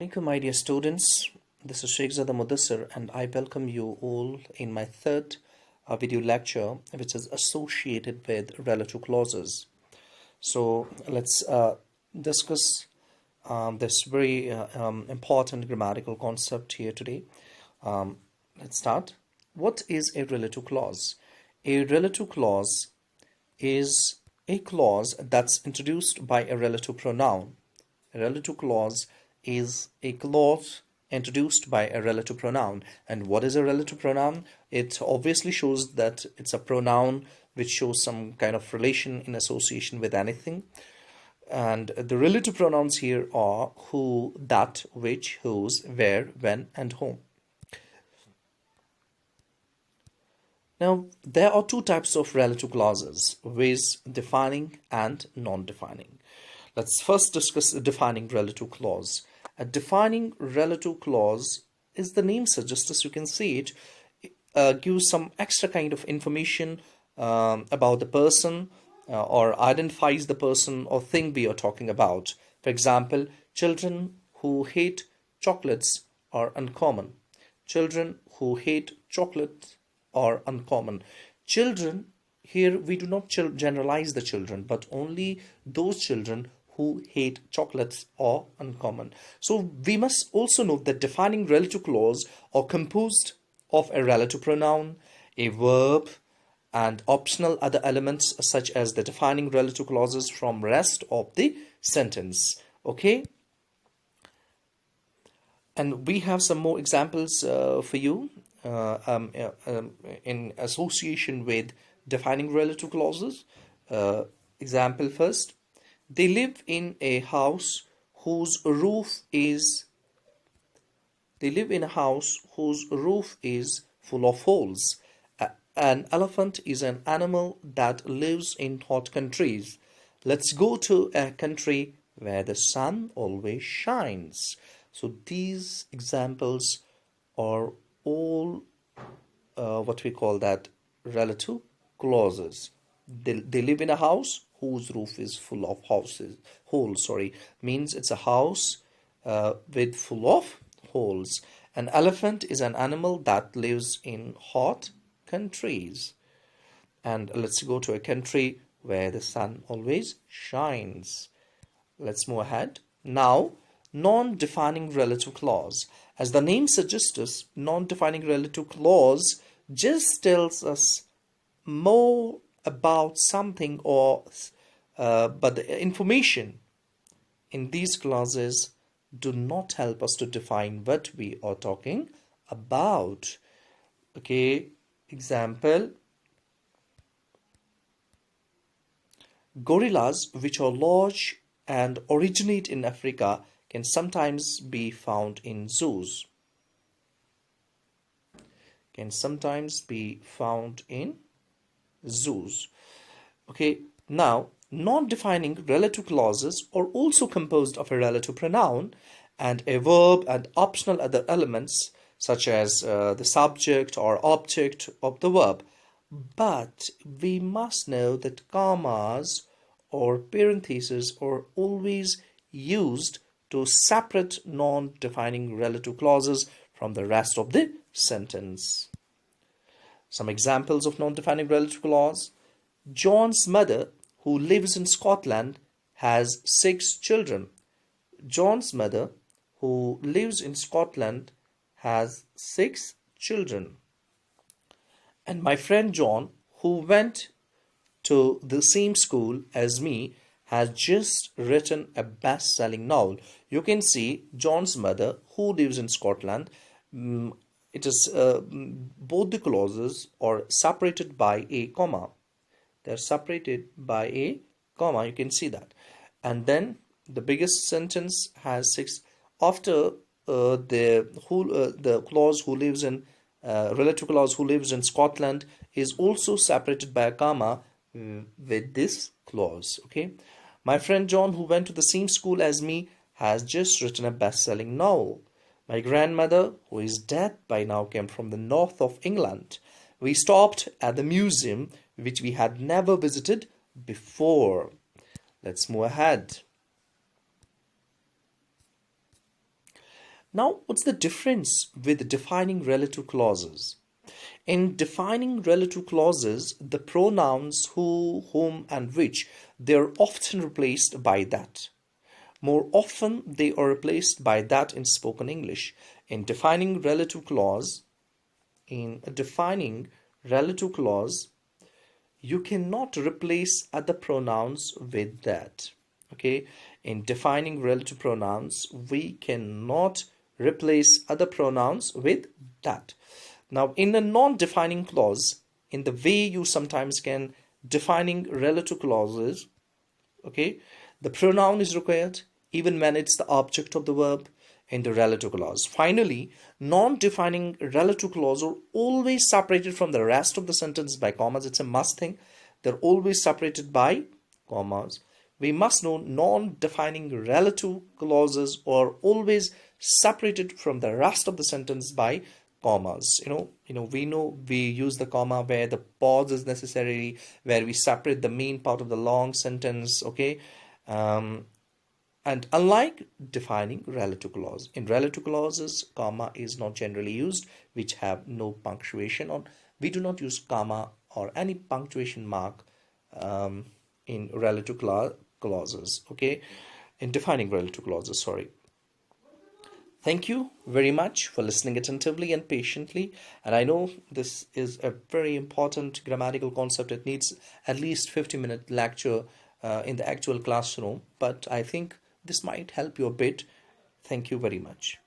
Assalamualaikum, my dear students. This is Sheikh Zada Mudassir, and I welcome you all in my third video lecture, which is associated with relative clauses. So let's discuss this very important grammatical concept here today. Let's start. What is a relative clause? A relative clause is a clause that's introduced by a relative pronoun. A relative clause is a clause introduced by a relative pronoun. And what is a relative pronoun? It obviously shows that it's a pronoun which shows some kind of relation in association with anything. And the relative pronouns here are who, that, which, whose, where, when, and whom. Now, there are two types of relative clauses, with defining and non-defining. Let's first discuss the defining relative clause. A defining relative clause, as the name suggests, as you can see it, gives some extra kind of information about the person or identifies the person or thing we are talking about. For example, children who hate chocolates are uncommon. Children who hate chocolate are uncommon. Children, here we do not generalize the children, but only those children who hate chocolates are uncommon. So we must also note that defining relative clause are composed of a relative pronoun, a verb, and optional other elements such as the defining relative clauses from rest of the sentence. Okay? And we have some more examples for you in association with defining relative clauses. Example first. They live in a house whose roof is full of holes. An elephant is an animal that lives in hot countries. Let's go to a country where the sun always shines. So these examples are all what we call that relative clauses. They live in a house whose roof is full of holes, means it's a house with full of holes. An elephant is an animal that lives in hot countries. And let's go to a country where the sun always shines. Let's move ahead. Now, non-defining relative clause. As the name suggests, non-defining relative clause just tells us more about something but the information in these clauses do not help us to define what we are talking about. Okay, example. Gorillas, which are large and originate in Africa, can sometimes be found in zoos. Okay, now non-defining relative clauses are also composed of a relative pronoun and a verb and optional other elements such as the subject or object of the verb. But we must know that commas or parentheses are always used to separate non-defining relative clauses from the rest of the sentence. Some examples of non-defining relative clause. John's mother, who lives in Scotland, has 6 children. John's mother, who lives in Scotland, has 6 children. And my friend John, who went to the same school as me, has just written a best-selling novel. You can see John's mother, who lives in Scotland. It is both the clauses are separated by a comma. They're separated by a comma. You can see that. And then the biggest sentence has 6. After the clause who lives in relative clause who lives in Scotland is also separated by a comma with this clause. Okay. My friend John, who went to the same school as me, has just written a best-selling novel. My grandmother, who is dead by now, came from the north of England. We stopped at the museum, which we had never visited before. Let's move ahead. Now, what's the difference with defining relative clauses? In defining relative clauses, the pronouns who, whom, and which, they are often replaced by that. More often, they are replaced by that in spoken English. In defining relative clause, in defining relative clause, you cannot replace other pronouns with that. Okay, in defining relative pronouns, we cannot replace other pronouns with that. Now, in a non-defining clause, in the way you sometimes can defining relative clauses, okay, the pronoun is required even when it's the object of the verb in the relative clause. Finally, non-defining relative clause are always separated from the rest of the sentence by commas. It's a must thing. They're always separated by commas. We must know non-defining relative clauses are always separated from the rest of the sentence by commas. We know we use the comma where the pause is necessary, where we separate the main part of the long sentence. Okay, and unlike defining relative clause, in relative clauses, comma is not generally used, which have no punctuation, or we do not use comma or any punctuation mark in relative clauses. Okay, in defining relative clauses. Sorry. Thank you very much for listening attentively and patiently. And I know this is a very important grammatical concept. It needs at least 50-minute lecture in the actual classroom. But I think this might help you a bit. Thank you very much.